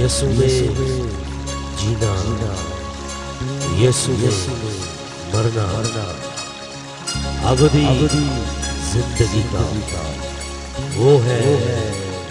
यीशु में जीना, यीशु में मरना, अबदी जिंदगी का वो है झरना। यीशु में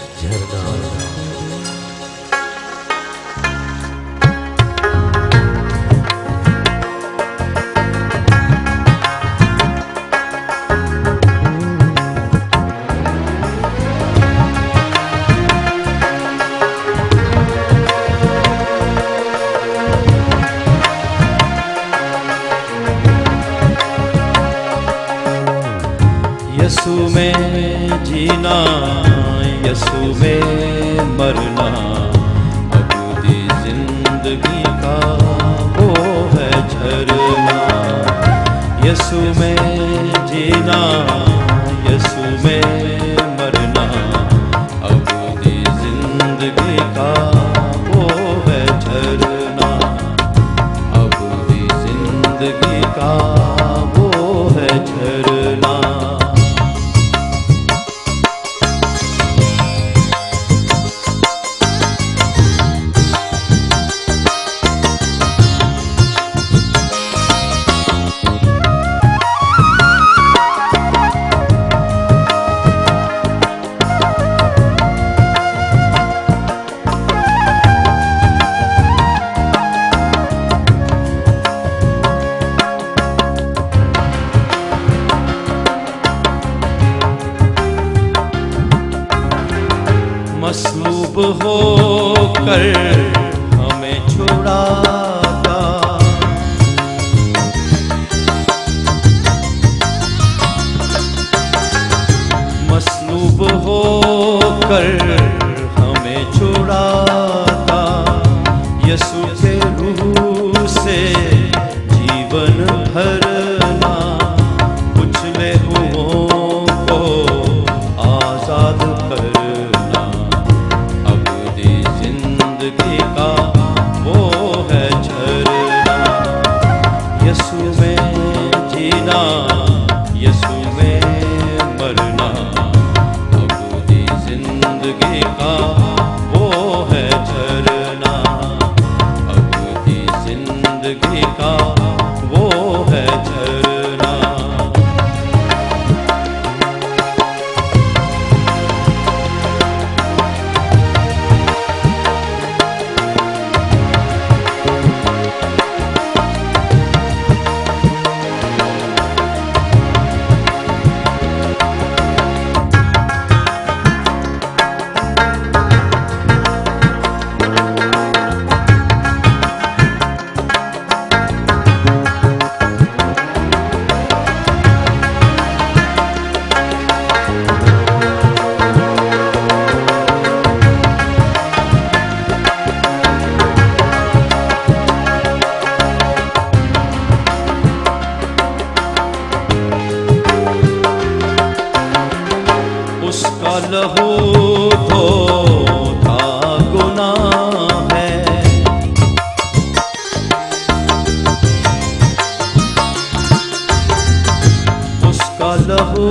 जीना, यीशु में मरना, अबदी जिंदगी का वो है झरना। यीशु में जीना, यीशु में मरना, अबदी जिंदगी का वो है झरना, अबदी जिंदगी का वो है झरना। मसलूब होकर हमें छुड़ाता, मसलूब होकर हमें छुड़ाता, यीशु के रूह से जीवन भरना, उछले हुओं को आजाद करना, जिंदगी का वो है झरना। यीशु में जीना, यीशु में मरना, अबदी जिंदगी का वो है झरना, अबदी जिंदगी का वो है झरना। उसका लहू धोता गुनाह है, उसका लहू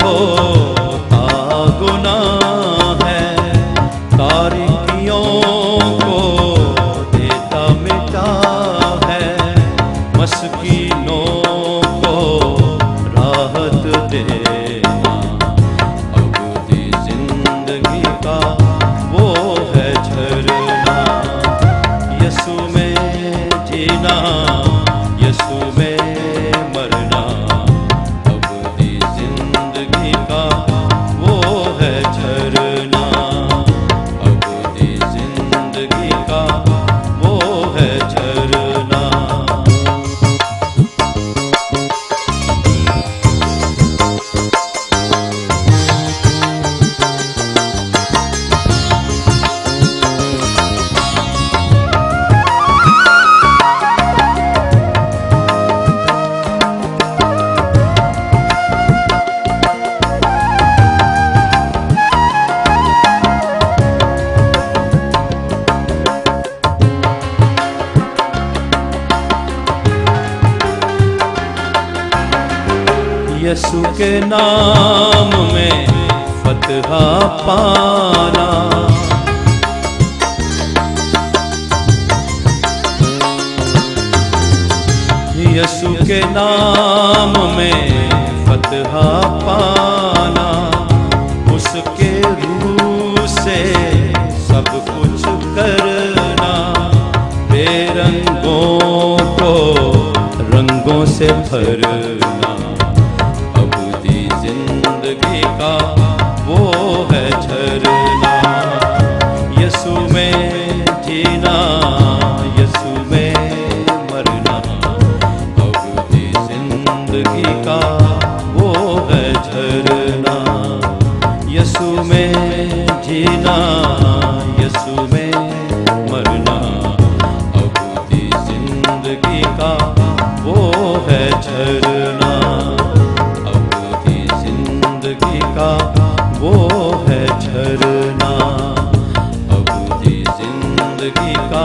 धोता गुनाह है, तारीकियों को देता मिटा है, मस्कीनों को राहत देना, अबदी जिंदगी का वो है झरना। यीशु में जीना, यीशु में मरना, अबदी जिंदगी का वो है झरना, अबदी जिंदगी का वो है झरना। यीशु के नाम में फतहा पाना, के नाम में फतहा पाना, उसके रूह से सब कुछ करना, बेरंगों को रंगों से भरना, अबदी जिंदगी का वो है झरना। यीशु में जीना, यीशु में मरना, अबदी जिंदगी का वो है झरना। यीशु में जीना, यीशु में मरना, अबदी जिंदगी का वो है झरना, अबदी जिंदगी का वो है झरना, अबदी जिंदगी का